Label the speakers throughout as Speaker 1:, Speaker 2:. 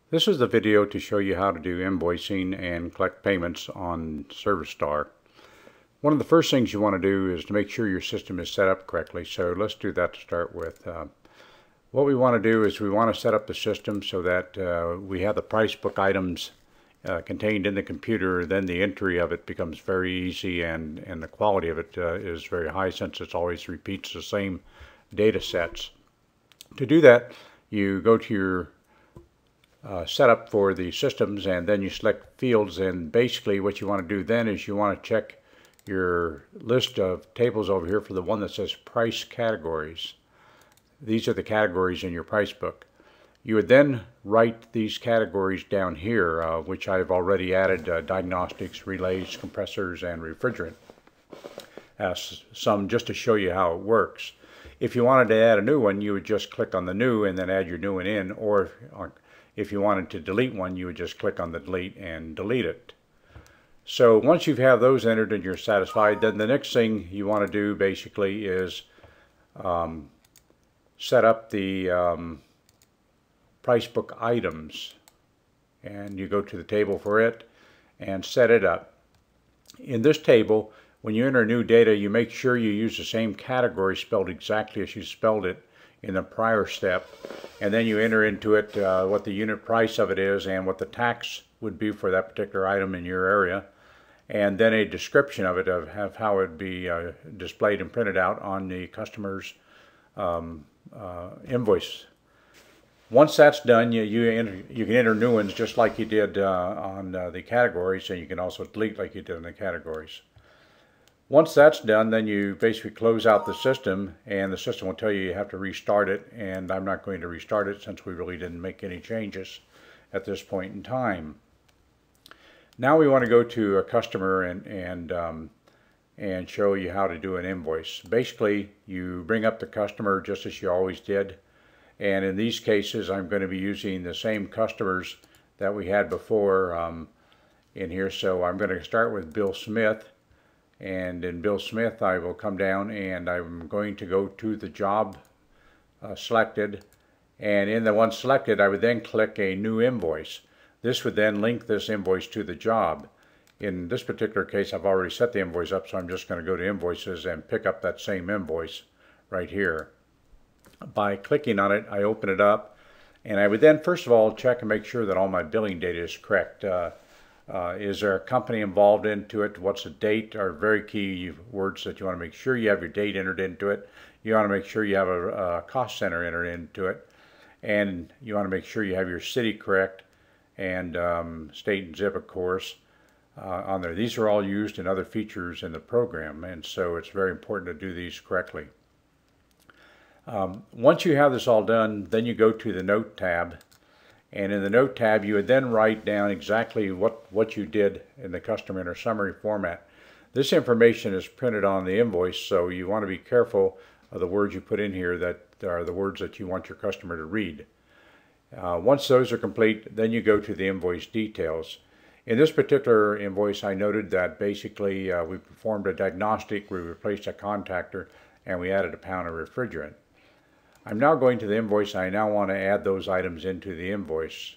Speaker 1: This is the video to show you how to do invoicing and collect payments on ServiceStar. One of the first things you want to do is to make sure your system is set up correctly. So let's do that to start with. What we want to do is we want to set up the system so that we have the price book items contained in the computer. Then the entry of it becomes very easy, and the quality of it is very high since it always repeats the same data sets. To do that, you go to your setup for the systems, and then you select fields, and basically what you want to do then is you want to check your list of tables over here for the one that says price categories. These are the categories in your price book. You would then write these categories down here, which I've already added diagnostics, relays, compressors, and refrigerant. Some just to show you how it works. If you wanted to add a new one, you would just click on the new and then add your new one in, or if you wanted to delete one, you would just click on the delete and delete it. So once you have those entered and you're satisfied, then the next thing you want to do basically is set up the price book items, and you go to the table for it and set it up. In this table, when you enter new data, you make sure you use the same category spelled exactly as you spelled it in the prior step, and then you enter into it what the unit price of it is and what the tax would be for that particular item in your area, and then a description of it, of how it would be displayed and printed out on the customer's invoice. Once that's done, you can enter new ones just like you did on the categories, and you can also delete like you did in the categories. Once that's done, then you basically close out the system, and the system will tell you you have to restart it, and I'm not going to restart it since we really didn't make any changes at this point in time. Now we want to go to a customer and show you how to do an invoice. Basically, you bring up the customer just as you always did, and in these cases I'm going to be using the same customers that we had before in here. So I'm going to start with Bill Smith. And in Bill Smith, I will come down and I'm going to go to the job selected, and in the one selected I would then click a new invoice. This would then link this invoice to the job. In this particular case, I've already set the invoice up, so I'm just going to go to invoices and pick up that same invoice right here. By clicking on it, I open it up, and I would then first of all check and make sure that all my billing data is correct. Is there a company involved into it? What's the date? Are very key words that you want to make sure you have your date entered into it. You want to make sure you have a cost center entered into it. And you want to make sure you have your city correct, and state and zip, of course, on there. These are all used in other features in the program, and so it's very important to do these correctly. Once you have this all done, then you go to the Note tab. And in the Note tab, you would then write down exactly what you did in the customer in a summary format. This information is printed on the invoice, so you want to be careful of the words you put in here that are the words that you want your customer to read. Once those are complete, then you go to the invoice details. In this particular invoice, I noted that basically we performed a diagnostic, we replaced a contactor, and we added a pound of refrigerant. I'm now going to the invoice, and I now want to add those items into the invoice.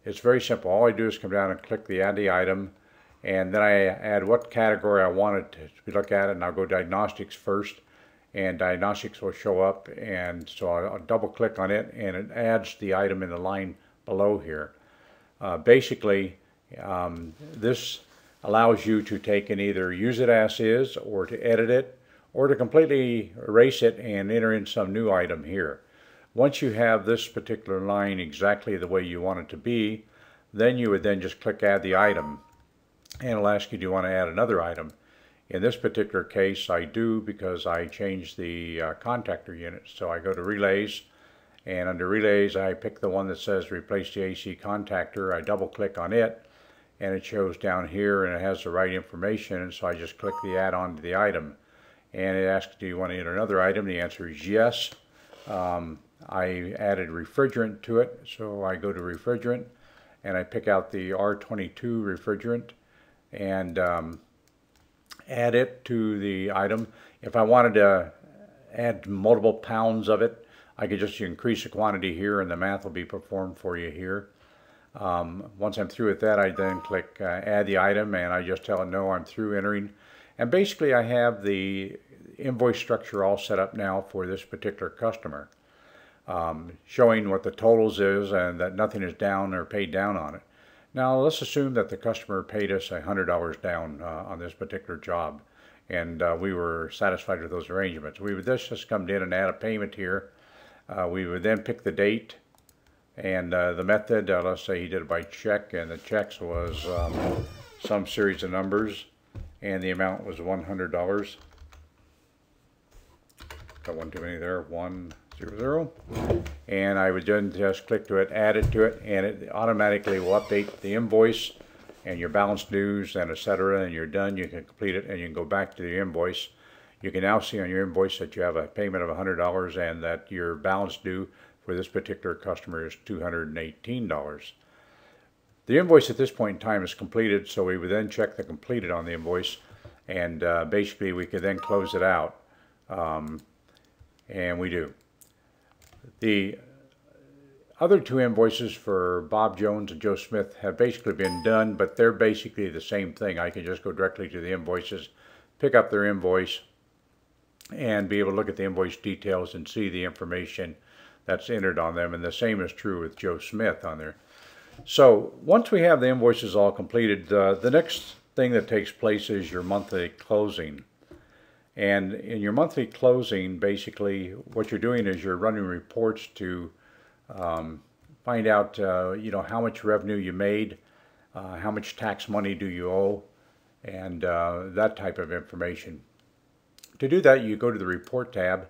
Speaker 1: It's very simple. All I do is come down and click the Add the Item, and then I add what category I want it to look at, and I'll go Diagnostics first, and Diagnostics will show up, and so I'll double click on it, and it adds the item in the line below here. Basically, this allows you to take and either use it as is, or to edit it, or to completely erase it and enter in some new item here. Once you have this particular line exactly the way you want it to be, then you would then just click Add the Item, and it'll ask you, do you want to add another item? In this particular case, I do, because I changed the contactor unit. So I go to Relays, and under Relays I pick the one that says Replace the AC contactor. I double click on it, and it shows down here, and it has the right information, and so I just click the Add on to the item. And it asks, do you want to enter another item? The answer is yes. I added refrigerant to it, so I go to refrigerant, and I pick out the R22 refrigerant and add it to the item. If I wanted to add multiple pounds of it, I could just increase the quantity here, and the math will be performed for you here. Once I'm through with that, I then click add the item, and I just tell it no, I'm through entering. And basically I have the invoice structure all set up now for this particular customer, showing what the totals is and that nothing is down or paid down on it. Now let's assume that the customer paid us $100 down on this particular job, and we were satisfied with those arrangements. We would just come in and add a payment here. We would then pick the date and the method. Let's say he did it by check, and the checks was some series of numbers, and the amount was $100. Got one too many there, 100. And I would then just click to it, add it to it, and it automatically will update the invoice and your balance dues and etc. And you're done. You can complete it, and you can go back to the invoice. You can now see on your invoice that you have a payment of $100 and that your balance due for this particular customer is $218. The invoice at this point in time is completed, so we would then check the completed on the invoice, and basically we could then close it out, and we do. The other two invoices for Bob Jones and Joe Smith have basically been done, but they're basically the same thing. I can just go directly to the invoices, pick up their invoice, and be able to look at the invoice details and see the information that's entered on them. And the same is true with Joe Smith on there. So once we have the invoices all completed, the next thing that takes place is your monthly closing. And in your monthly closing, basically what you're doing is you're running reports to find out how much revenue you made, how much tax money do you owe, and that type of information. To do that, you go to the report tab,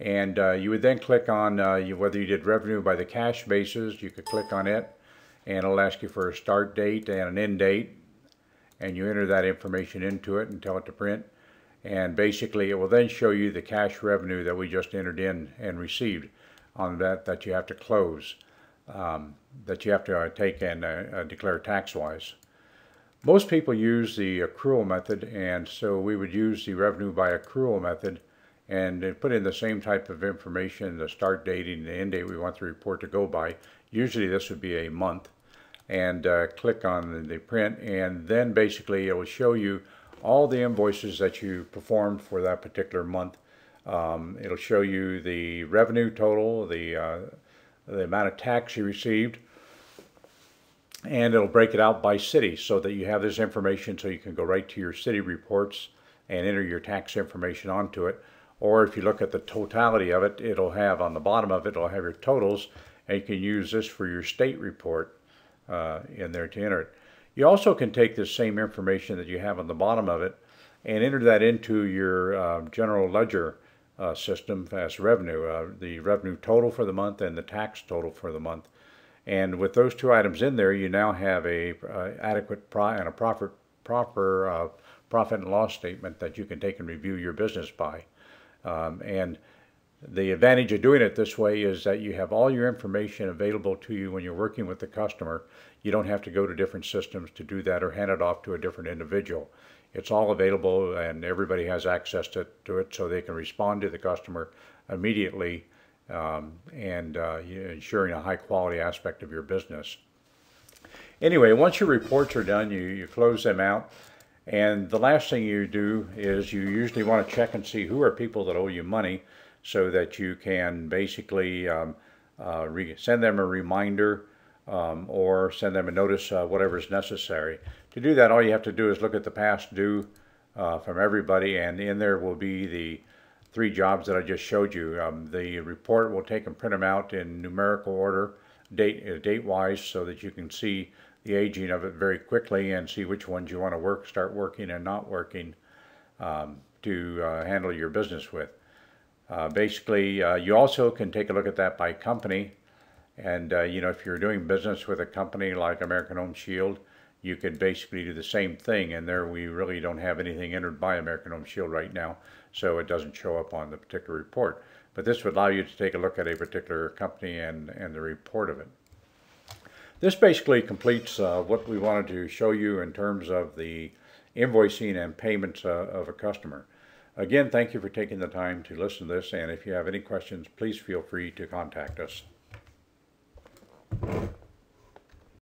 Speaker 1: and you would then click on whether you did revenue by the cash basis. You could click on it, and it'll ask you for a start date and an end date, and you enter that information into it and tell it to print. And basically it will then show you the cash revenue that we just entered in and received on that you have to close, that you have to take and declare tax-wise. Most people use the accrual method, and so we would use the revenue by accrual method and put in the same type of information, the start date and the end date we want the report to go by. Usually this would be a month, and click on the print, and then basically it will show you all the invoices that you performed for that particular month. It'll show you the revenue total, the amount of tax you received, and it'll break it out by city so that you have this information so you can go right to your city reports and enter your tax information onto it. Or if you look at the totality of it, it'll have on the bottom of it, it'll have your totals, and you can use this for your state report in there to enter it. You also can take this same information that you have on the bottom of it and enter that into your general ledger system as revenue, the revenue total for the month and the tax total for the month. And with those two items in there, you now have a adequate and a proper profit and loss statement that you can take and review your business by. And the advantage of doing it this way is that you have all your information available to you when you're working with the customer. You don't have to go to different systems to do that or hand it off to a different individual. It's all available, and everybody has access to it, so they can respond to the customer immediately, and ensuring a high quality aspect of your business. Anyway, once your reports are done, you close them out. And the last thing you do is you usually want to check and see who are people that owe you money, so that you can basically send them a reminder or send them a notice, whatever is necessary. To do that, all you have to do is look at the past due from everybody, and in there will be the 3 jobs that I just showed you. The report will take and print them out in numerical order, date-wise, so that you can see the aging of it very quickly and see which ones you want to start working and not working to handle your business with. Basically, you also can take a look at that by company, and if you're doing business with a company like American Home Shield, you could basically do the same thing, and there we really don't have anything entered by American Home Shield right now, so it doesn't show up on the particular report. But this would allow you to take a look at a particular company and the report of it. This basically completes what we wanted to show you in terms of the invoicing and payments of a customer. Again, thank you for taking the time to listen to this, and if you have any questions, please feel free to contact us.